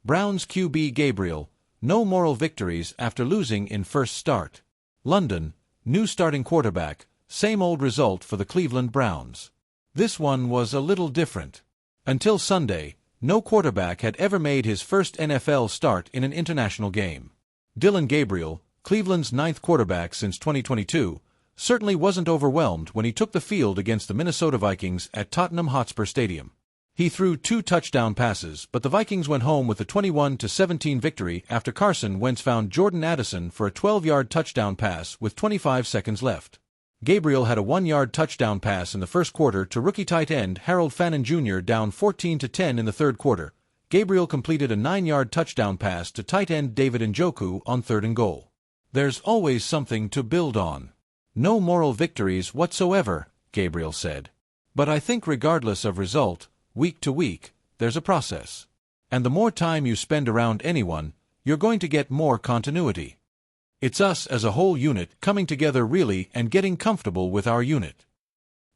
Browns QB Gabriel, no moral victories after losing in first start. London, new starting quarterback, same old result for the Cleveland Browns. This one was a little different. Until Sunday, no quarterback had ever made his first NFL start in an international game. Dillon Gabriel, Cleveland's ninth quarterback since 2022, certainly wasn't overwhelmed when he took the field against the Minnesota Vikings at Tottenham Hotspur Stadium. He threw 2 touchdown passes, but the Vikings went home with a 21-17 victory after Carson Wentz found Jordan Addison for a 12-yard touchdown pass with 25 seconds left. Gabriel had a 1-yard touchdown pass in the first quarter to rookie tight end Harold Fannin Jr. down 14-10 in the third quarter. Gabriel completed a 9-yard touchdown pass to tight end David Njoku on 3rd and goal. There's always something to build on. No moral victories whatsoever, Gabriel said. But I think regardless of result, week to week, there's a process. And the more time you spend around anyone, you're going to get more continuity. It's us as a whole unit coming together really and getting comfortable with our unit.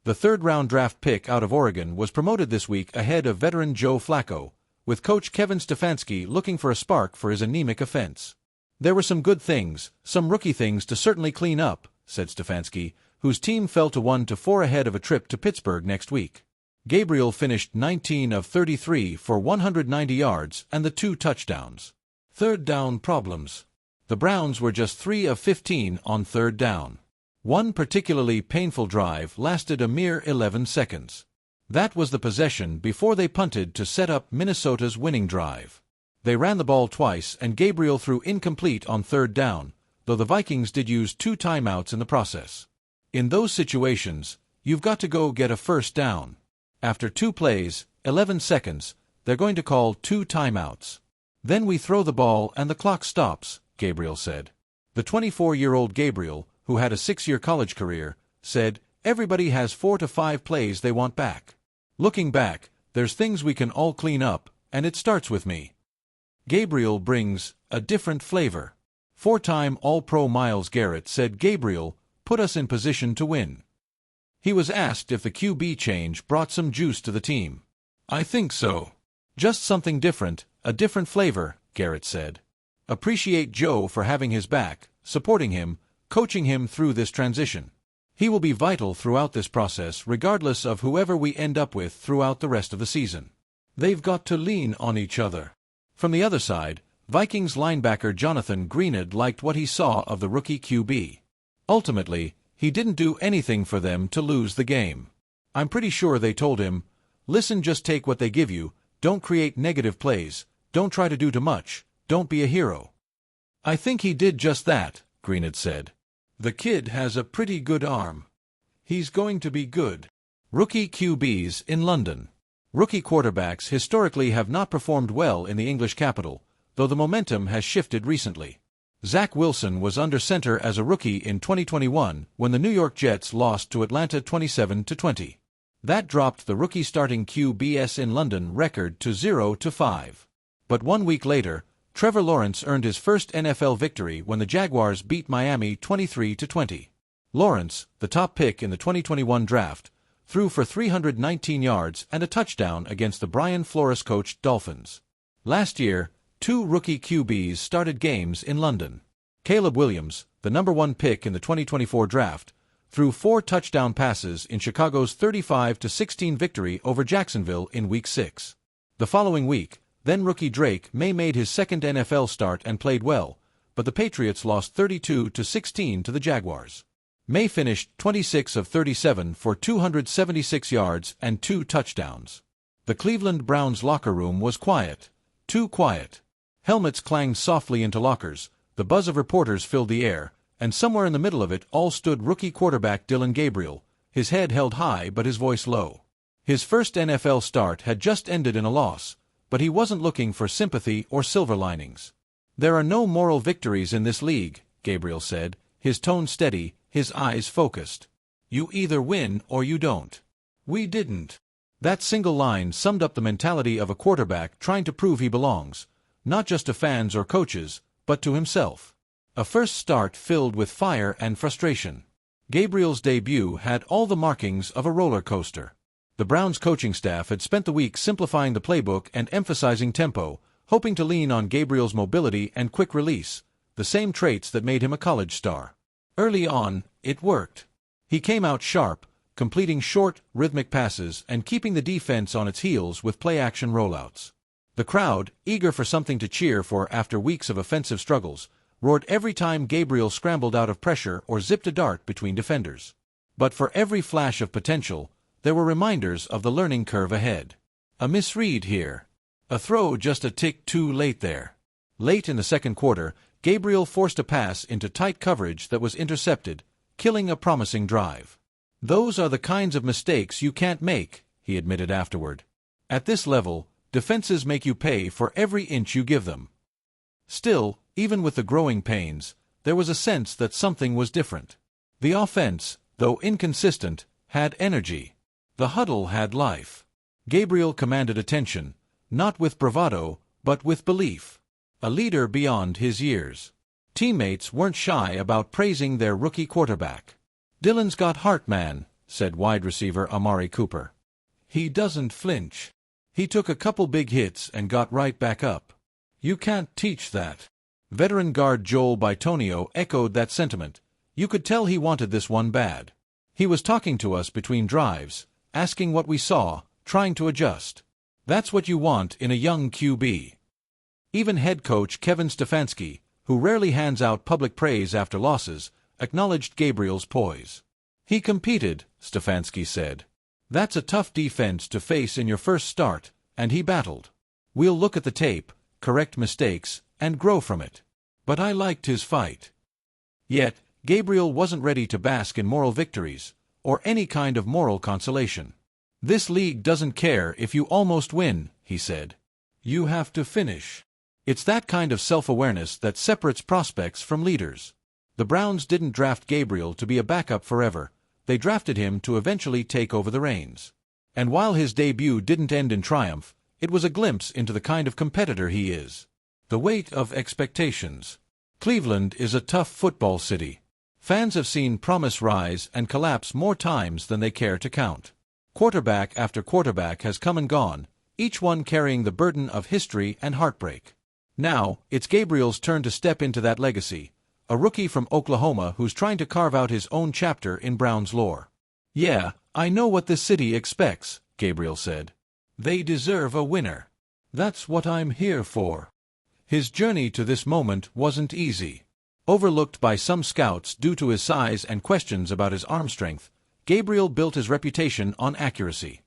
The third-round draft pick out of Oregon was promoted this week ahead of veteran Joe Flacco, with coach Kevin Stefanski looking for a spark for his anemic offense. There were some good things, some rookie things to certainly clean up, said Stefanski, whose team fell to 1-4 ahead of a trip to Pittsburgh next week. Gabriel finished 19 of 33 for 190 yards and the 2 touchdowns. Third down problems. The Browns were just 3 of 15 on third down. One particularly painful drive lasted a mere 11 seconds. That was the possession before they punted to set up Minnesota's winning drive. They ran the ball twice and Gabriel threw incomplete on third down, though the Vikings did use 2 timeouts in the process. In those situations, you've got to go get a first down. After 2 plays, 11 seconds, they're going to call 2 timeouts. Then we throw the ball and the clock stops, Gabriel said. The 24-year-old Gabriel, who had a 6-year college career, said, everybody has 4 to 5 plays they want back. Looking back, there's things we can all clean up, and it starts with me. Gabriel brings a different flavor. 4-time All-Pro Myles Garrett said Gabriel put us in position to win. He was asked if the QB change brought some juice to the team. I think so. Just something different, a different flavor, Garrett said. Appreciate Joe for having his back, supporting him, coaching him through this transition. He will be vital throughout this process regardless of whoever we end up with throughout the rest of the season. They've got to lean on each other. From the other side, Vikings linebacker Jonathan Greenard liked what he saw of the rookie QB. Ultimately, he didn't do anything for them to lose the game. I'm pretty sure they told him, listen, just take what they give you, don't create negative plays, don't try to do too much, don't be a hero. I think he did just that, Greenard said. The kid has a pretty good arm. He's going to be good. Rookie QBs in London. Rookie quarterbacks historically have not performed well in the English capital, though the momentum has shifted recently. Zach Wilson was under center as a rookie in 2021 when the New York Jets lost to Atlanta 27-20. That dropped the rookie starting QBs in London record to 0-5. But 1 week later, Trevor Lawrence earned his first NFL victory when the Jaguars beat Miami 23-20. Lawrence, the top pick in the 2021 draft, threw for 319 yards and a touchdown against the Brian Flores-coached Dolphins. Last year, 2 rookie QBs started games in London. Caleb Williams, the number 1 pick in the 2024 draft, threw 4 touchdown passes in Chicago's 35-16 victory over Jacksonville in Week 6. The following week, then-rookie Drake May made his second NFL start and played well, but the Patriots lost 32-16 to the Jaguars. May finished 26 of 37 for 276 yards and 2 touchdowns. The Cleveland Browns locker room was quiet. Too quiet. Helmets clanged softly into lockers, the buzz of reporters filled the air, and somewhere in the middle of it all stood rookie quarterback Dillon Gabriel, his head held high but his voice low. His first NFL start had just ended in a loss, but he wasn't looking for sympathy or silver linings. There are no moral victories in this league, Gabriel said, his tone steady, his eyes focused. You either win or you don't. We didn't. That single line summed up the mentality of a quarterback trying to prove he belongs, not just to fans or coaches, but to himself. A first start filled with fire and frustration. Gabriel's debut had all the markings of a roller coaster. The Browns coaching staff had spent the week simplifying the playbook and emphasizing tempo, hoping to lean on Gabriel's mobility and quick release, the same traits that made him a college star. Early on, it worked. He came out sharp, completing short, rhythmic passes and keeping the defense on its heels with play-action rollouts. The crowd, eager for something to cheer for after weeks of offensive struggles, roared every time Gabriel scrambled out of pressure or zipped a dart between defenders. But for every flash of potential, there were reminders of the learning curve ahead. A misread here. A throw just a tick too late there. Late in the second quarter, Gabriel forced a pass into tight coverage that was intercepted, killing a promising drive. "Those are the kinds of mistakes you can't make," he admitted afterward. "At this level, defenses make you pay for every inch you give them." Still, even with the growing pains, there was a sense that something was different. The offense, though inconsistent, had energy. The huddle had life. Gabriel commanded attention, not with bravado, but with belief. A leader beyond his years. Teammates weren't shy about praising their rookie quarterback. "Dylan's got heart, man," said wide receiver Amari Cooper. "He doesn't flinch. He took a couple big hits and got right back up. You can't teach that." Veteran guard Joel Bitonio echoed that sentiment. "You could tell he wanted this one bad. He was talking to us between drives, asking what we saw, trying to adjust. That's what you want in a young QB." Even head coach Kevin Stefanski, who rarely hands out public praise after losses, acknowledged Gabriel's poise. "He competed," Stefanski said. "That's a tough defense to face in your first start, and he battled. We'll look at the tape, correct mistakes, and grow from it. But I liked his fight." Yet, Gabriel wasn't ready to bask in moral victories, or any kind of moral consolation. "This league doesn't care if you almost win," he said. "You have to finish." It's that kind of self-awareness that separates prospects from leaders. The Browns didn't draft Gabriel to be a backup forever. They drafted him to eventually take over the reins. And while his debut didn't end in triumph, it was a glimpse into the kind of competitor he is. The weight of expectations. Cleveland is a tough football city. Fans have seen promise rise and collapse more times than they care to count. Quarterback after quarterback has come and gone, each one carrying the burden of history and heartbreak. Now, it's Gabriel's turn to step into that legacy, a rookie from Oklahoma who's trying to carve out his own chapter in Browns lore. "Yeah, I know what this city expects," Gabriel said. "They deserve a winner. That's what I'm here for." His journey to this moment wasn't easy. Overlooked by some scouts due to his size and questions about his arm strength, Gabriel built his reputation on accuracy.